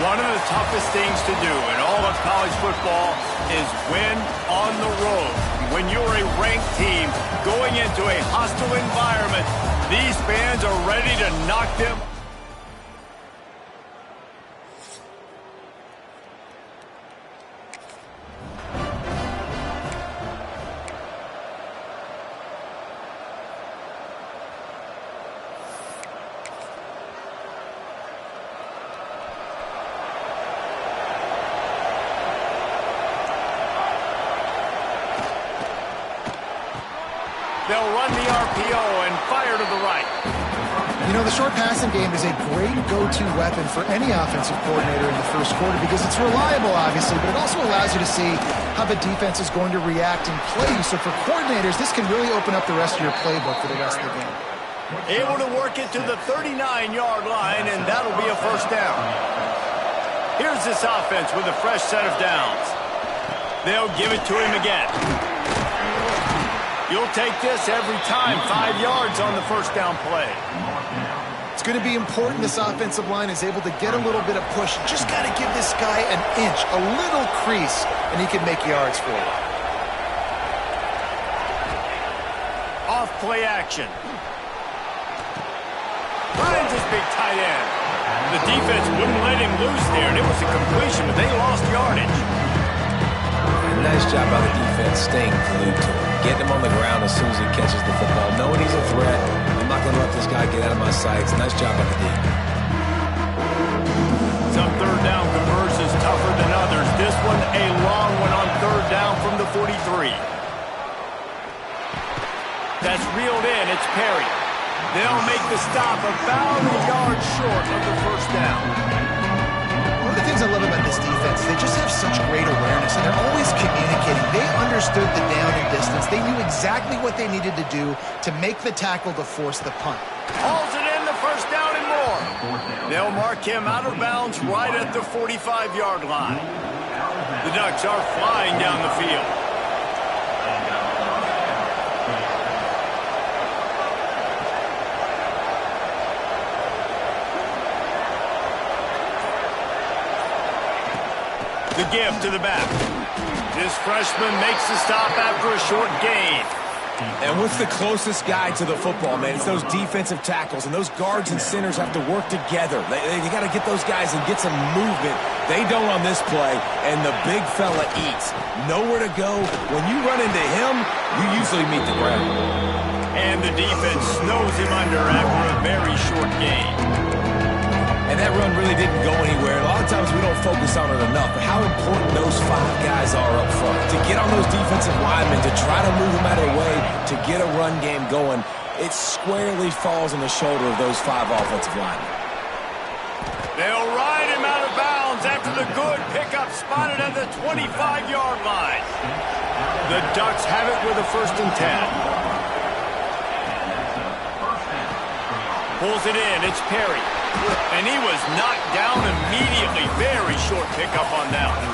One of the toughest things to do in all of college football is win on the road. When you're a ranked team going into a hostile environment, these fans are ready to knock them. They'll run the RPO and fire to the right. You know, the short passing game is a great go-to weapon for any offensive coordinator in the first quarter because it's reliable, obviously, but it also allows you to see how the defense is going to react and play you. So for coordinators, this can really open up the rest of your playbook for the rest of the game. Able to work it to the 39-yard line, and that'll be a first down. Here's this offense with a fresh set of downs. They'll give it to him again. You'll take this every time, 5 yards on the first down play. It's going to be important this offensive line is able to get a little bit of push. Just got to give this guy an inch, a little crease, and he can make yards for you. Off play action. Finds his big tight end. The defense wouldn't let him loose there, and it was a completion, but they lost yardage. Nice job by the defense staying glued to him. Getting him on the ground as soon as he catches the football. Knowing he's a threat. I'm not going to let this guy get out of my sights. Nice job by the D. Some third down conversions tougher than others. This one a long one on third down from the 43. That's reeled in. It's Perry. They'll make the stop about a yard short of the first down. One of the things I love about this defense, they just have such great awareness, and they're always communicating. They understood the down and distance. They knew exactly what they needed to do to make the tackle to force the punt. Hauls it in, the first down and more. They'll mark him out of bounds right at the 45-yard line. The Ducks are flying down the field. The give to the back. This freshman makes the stop after a short gain. And what's the closest guy to the football, man? It's those defensive tackles, and those guards and centers have to work together. They got to get those guys and get some movement. They don't on this play, and the big fella eats. Nowhere to go. When you run into him, you usually meet the ground. And the defense snows him under after a very short gain. And that run really didn't go anywhere. A lot of times we don't focus on it enough, but how important those 5 guys are up front. To get on those defensive linemen, to try to move them out of the way, to get a run game going, it squarely falls on the shoulder of those 5 offensive linemen. They'll ride him out of bounds after the good pickup spotted at the 25-yard line. The Ducks have it with a 1st and 10. Pulls it in, it's Perry. And he was knocked down immediately. Very short pickup on that one.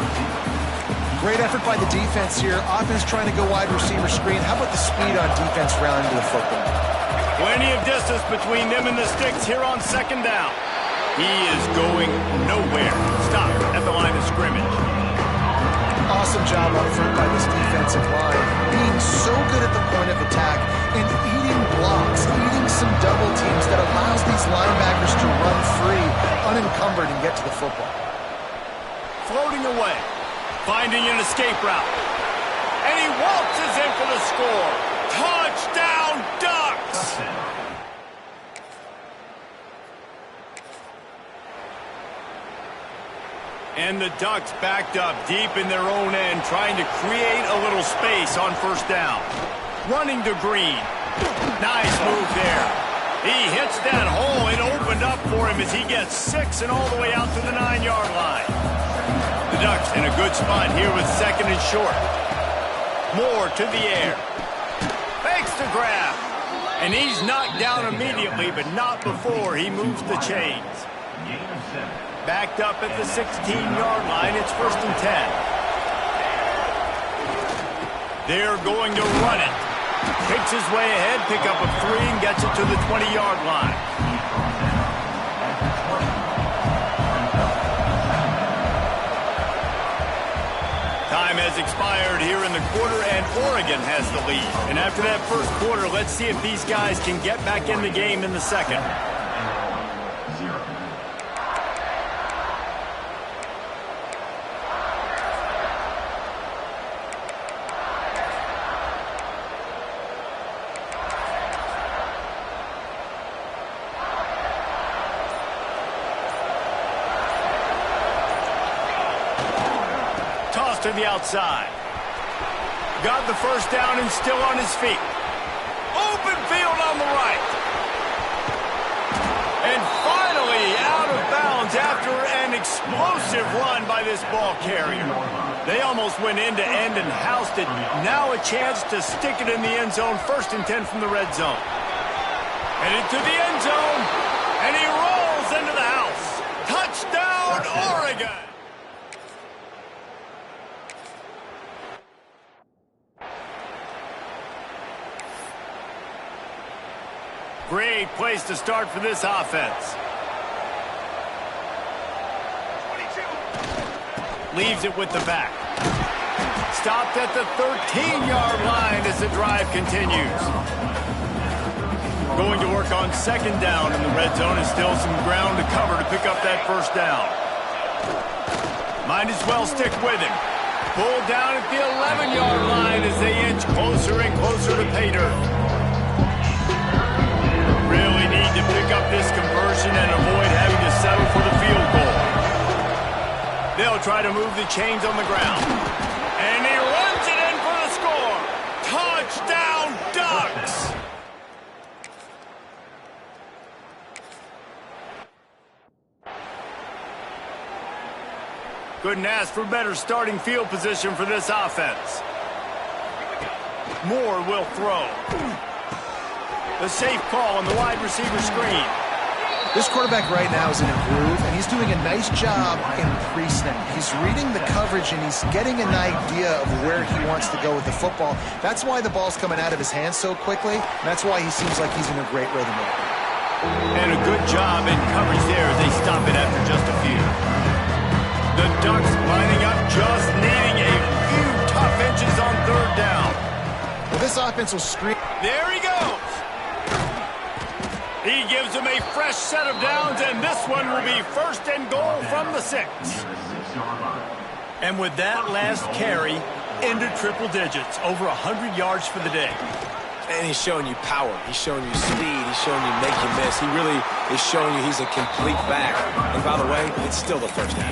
Great effort by the defense here. Offense trying to go wide receiver screen. How about the speed on defense rounding to the football? Plenty of distance between them and the sticks here on 2nd down. He is going nowhere. Stop at the line of scrimmage. Awesome job up front by this defensive line. Being so good at the point of attack and eating blocks, eating some double teams that allows these linebackers to run free, unencumbered, and get to the football. Floating away, finding an escape route. And he waltzes in for the score. Touchdown, Ducks! And the Ducks backed up deep in their own end, trying to create a little space on 1st down. Running to Green. Nice move there. He hits that hole. It opened up for him as he gets 6 and all the way out to the 9-yard line. The Ducks in a good spot here with 2nd and short. Moore to the air. Fakes the grab. And he's knocked down immediately, but not before he moves the chains. Backed up at the 16-yard line. It's 1st and 10. They're going to run it. Picks his way ahead, pick up a 3, and gets it to the 20-yard line. time has expired here in the quarter, and Oregon has the lead. And after that first quarter, let's see if these guys can get back in the game in the second. To the outside. Got the first down and still on his feet. Open field on the right. And finally out of bounds after an explosive run by this ball carrier. They almost went end to end and housed it. Now a chance to stick it in the end zone. 1st and 10 from the red zone. Headed to the end zone. And he rolls into the house. Touchdown, Oregon. Great place to start for this offense. 22. Leaves it with the back. Stopped at the 13-yard line as the drive continues. Going to work on 2nd down in the red zone, and still some ground to cover to pick up that first down. Might as well stick with him. Pulled down at the 11-yard line as they inch closer and closer to pay dirt. Really need to pick up this conversion and avoid having to settle for the field goal. They'll try to move the chains on the ground. And he runs it in for the score. Touchdown, Ducks! Couldn't ask for better starting field position for this offense. Moore will throw. The safe call on the wide receiver screen. This quarterback right now is in a groove, and he's doing a nice job in pre-snap. He's reading the coverage, and he's getting an idea of where he wants to go with the football. That's why the ball's coming out of his hands so quickly, and that's why he seems like he's in a great rhythm right now. And a good job in coverage there as they stop it after just a few. The Ducks lining up, just needing a few tough inches on 3rd down. Well, this offense will screen. There he goes. He gives them a fresh set of downs, and this one will be 1st and goal from the 6. And with that last carry, into triple digits, over 100 yards for the day. And he's showing you power. He's showing you speed. He's showing you make you miss. He really is showing you he's a complete back. And by the way, it's still the first down.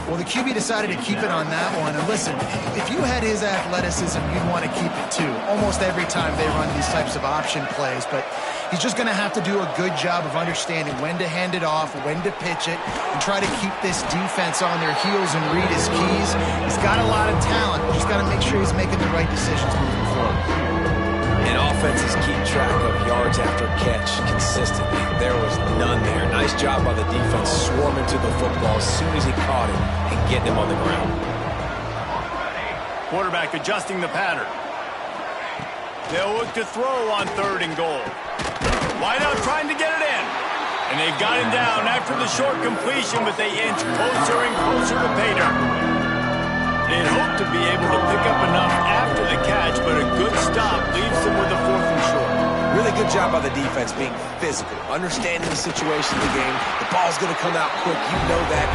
Well, the QB decided to keep it on that one. And listen, if you had his athleticism, you'd want to keep it too. Almost every time they run these types of option plays. But he's just going to have to do a good job of understanding when to hand it off, when to pitch it, and try to keep this defense on their heels and read his keys. He's got a lot of talent. Just got to make sure he's making the right decisions moving forward. And offenses keep track of yards after catch consistently. There was none there. Nice job by the defense swarming to the football as soon as he caught it and getting him on the ground. Quarterback adjusting the pattern. They'll look to throw on 3rd and goal. Wide out trying to get it in. And they've got him down after the short completion, but they inch closer and closer to pay dirt. They'd hope to be able to pick up enough after the catch, but a good stop leaves them with a 4th and short. Really good job by the defense being physical, understanding the situation of the game. The ball's going to come out quick. You know that.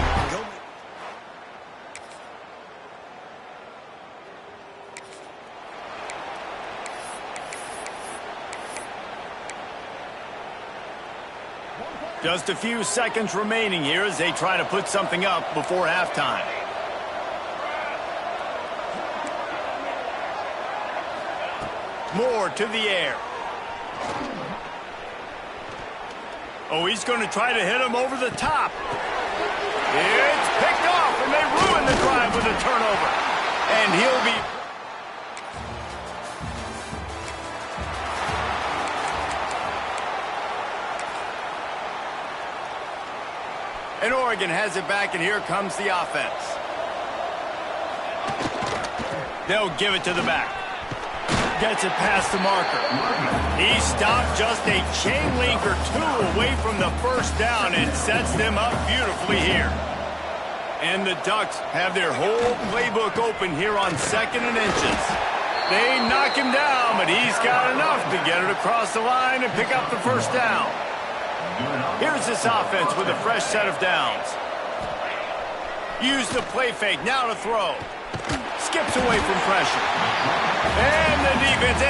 Just a few seconds remaining here as they try to put something up before halftime. Moore to the air. Oh, he's going to try to hit him over the top. It's picked off, and they ruin the drive with a turnover. And he'll be... And Oregon has it back, and here comes the offense. They'll give it to the back. Gets it past the marker. He stopped just a chain link or two away from the first down and sets them up beautifully here. And the Ducks have their whole playbook open here on 2nd and inches. They knock him down, but he's got enough to get it across the line and pick up the first down. Here's this offense with a fresh set of downs. Use the play fake, now to throw. Skips away from pressure. And the defense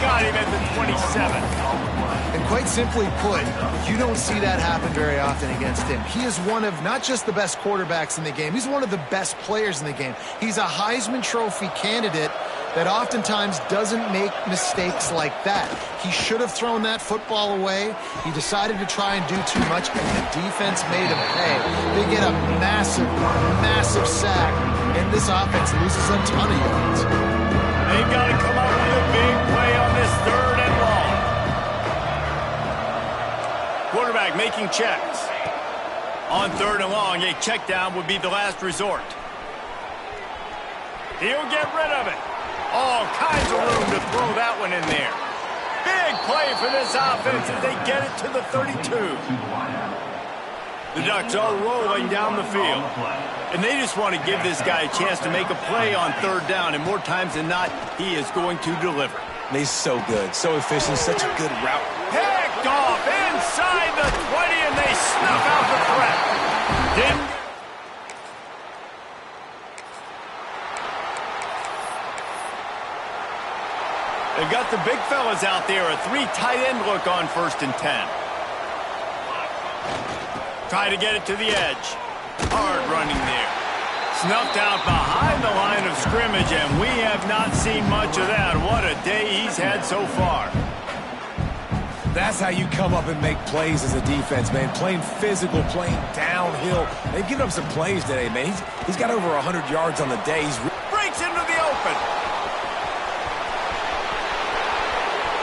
got him at the 27. And quite simply put, you don't see that happen very often against him. He is one of not just the best quarterbacks in the game, he's one of the best players in the game. He's a Heisman Trophy candidate that oftentimes doesn't make mistakes like that. He should have thrown that football away. He decided to try and do too much, and the defense made him pay. They get a massive, massive sack, and this offense loses a ton of yards. They've got to come up with a big play on this 3rd and long. Quarterback making checks. On 3rd and long, a check down would be the last resort. He'll get rid of it. All kinds of room to throw that one in there. Big play for this offense as they get it to the 32. The Ducks are rolling down the field. And they just want to give this guy a chance to make a play on 3rd down. And more times than not, he is going to deliver. He's so good, so efficient, such a good route. Picked off inside the 20, and they snuff out the threat. Didn't. They've got the big fellas out there, a 3 tight end look on 1st and 10. Try to get it to the edge. Hard running there. Snuffed out behind the line of scrimmage, and we have not seen much of that. What a day he's had so far. That's how you come up and make plays as a defense, man. Playing physical, playing downhill. They've given up some plays today, man. He's got over 100 yards on the day. Breaks into the open.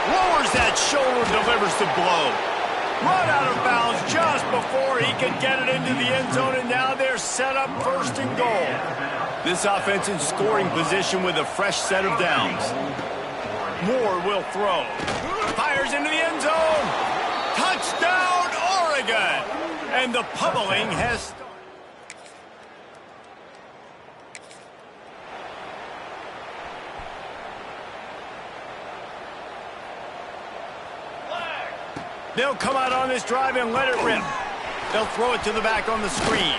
Lowers that shoulder, delivers the blow. Run out of bounds just before he could get it into the end zone, and now they're set up 1st and goal. This offense in scoring position with a fresh set of downs. Moore will throw. Fires into the end zone. Touchdown, Oregon! And the pummeling has started. They'll come out on this drive and let it rip. They'll throw it to the back on the screen.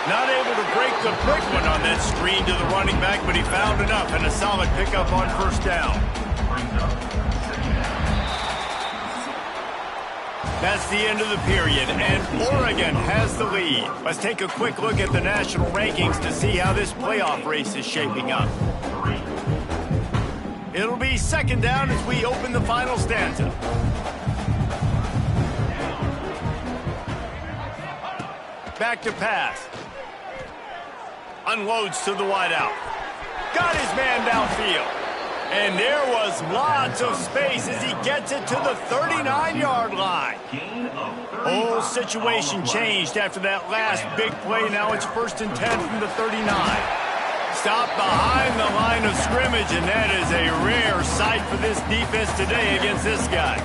Not able to break the big one on that screen to the running back, but he found enough and a solid pickup on 1st down. That's the end of the period, and Oregon has the lead. Let's take a quick look at the national rankings to see how this playoff race is shaping up. It'll be 2nd down as we open the final stanza. Back to pass. Unloads to the wideout. Got his man downfield. And there was lots of space as he gets it to the 39-yard line. Whole situation changed after that last big play. Now it's 1st and 10 from the 39. Stopped behind the line of scrimmage, and that is a rare sight for this defense today against this guy.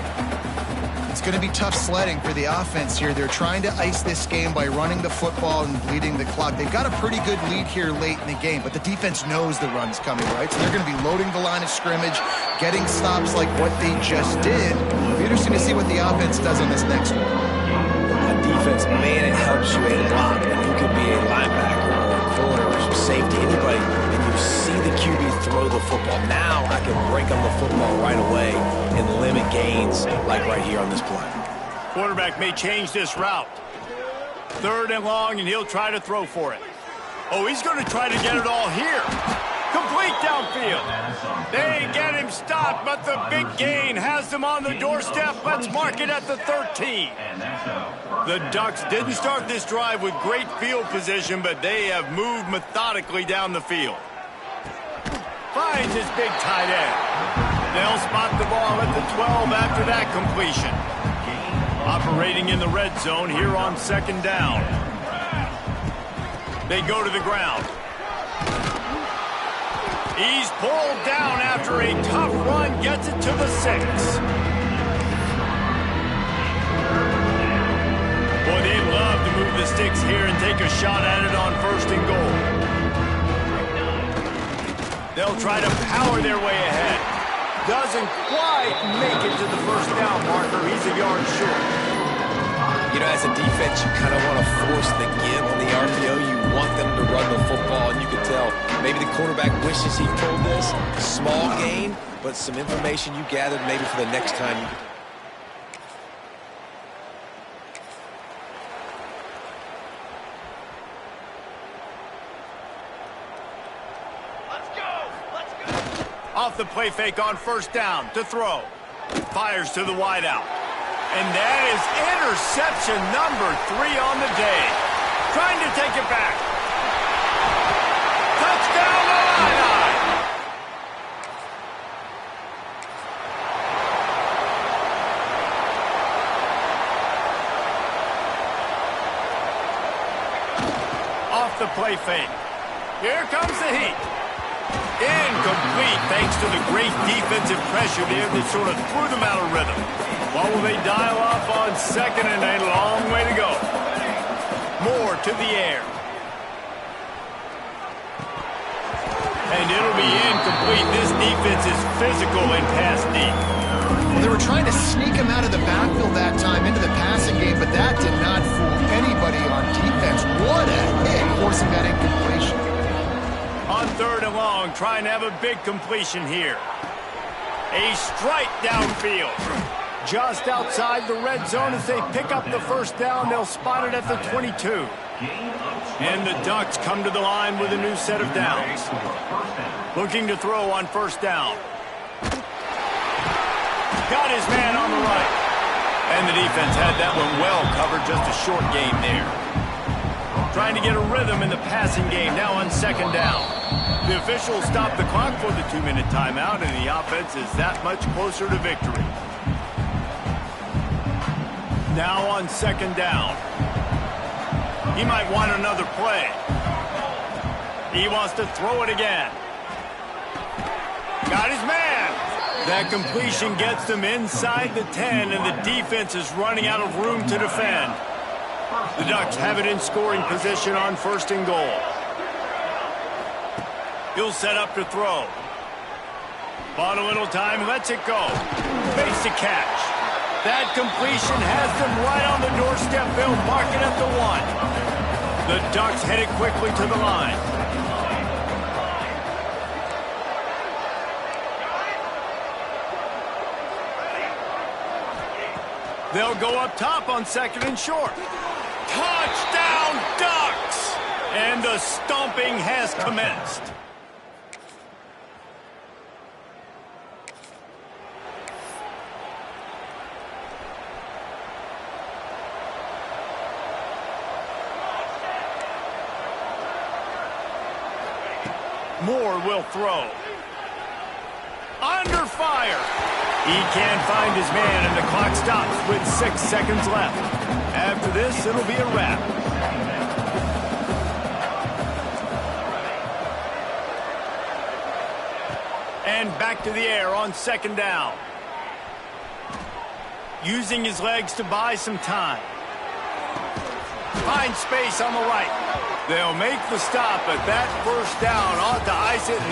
It's going to be tough sledding for the offense here. They're trying to ice this game by running the football and bleeding the clock. They've got a pretty good lead here late in the game, but the defense knows the run's coming, right? So they're going to be loading the line of scrimmage, getting stops like what they just did. It'll be interesting to see what the offense does on this next one. A defense, man, it helps you a lot. And you could be a linebacker or a corner or some safety, anybody, and you see the QB throw the football. Now I can break on the football right away and limit gains like right here on this play. Quarterback may change this route. 3rd and long, and he'll try to throw for it. Oh, he's going to try to get it all here. Complete downfield. They get him stopped, but the big gain has them on the doorstep. Let's mark it at the 13. The Ducks didn't start this drive with great field position, but they have moved methodically down the field. Finds his big tight end. They'll spot the ball at the 12 after that completion. Operating in the red zone here on 2nd down. They go to the ground. He's pulled down after a tough run, gets it to the 6. Boy, they love to move the sticks here and take a shot at it on 1st and goal. They'll try to power their way ahead. Doesn't quite make it to the 1st down marker. He's a yard short. You know, as a defense, you kind of want to force the give on the RPO. You want them to run the football, and you can tell maybe the quarterback wishes he pulled this. Small gain, but some information you gathered maybe for the next time you could. Off the play fake on 1st down to throw. Fires to the wideout. And that is interception number 3 on the day. Trying to take it back. Touchdown Illini! Off the play fake. Here comes the heat. Incomplete thanks to the great defensive pressure there that sort of threw them out of rhythm. What will they dial up on 2nd and a long way to go? Moore to the air. And it'll be incomplete. This defense is physical and pass deep. Well, they were trying to sneak him out of the backfield that time into the passing game, but that did not fool anybody on defense. What a hit, forcing that incompletion. On 3rd and long, trying to have a big completion here. A strike downfield. Just outside the red zone as they pick up the 1st down. They'll spot it at the 22. And the Ducks come to the line with a new set of downs. Looking to throw on 1st down. Got his man on the right. And the defense had that one well covered. Just a short game there. Trying to get a rhythm in the passing game now on 2nd down. The officials stop the clock for the 2-minute timeout, and the offense is that much closer to victory. Now on 2nd down. He might want another play. He wants to throw it again. Got his man. That completion gets them inside the 10, and the defense is running out of room to defend. The Ducks have it in scoring position on 1st and goal. He'll set up to throw. Bought a little time, lets it go. Makes the catch. That completion has them right on the doorstep. They'll mark it at the 1. The Ducks headed quickly to the line. They'll go up top on 2nd and short. Touchdown, Ducks! And the stomping has commenced. Moore will throw. Under fire. He can't find his man, and the clock stops with 6 seconds left. After this, it'll be a wrap. And back to the air on 2nd down. Using his legs to buy some time. Finds space on the right. They'll make the stop, but that 1st down ought to ice it.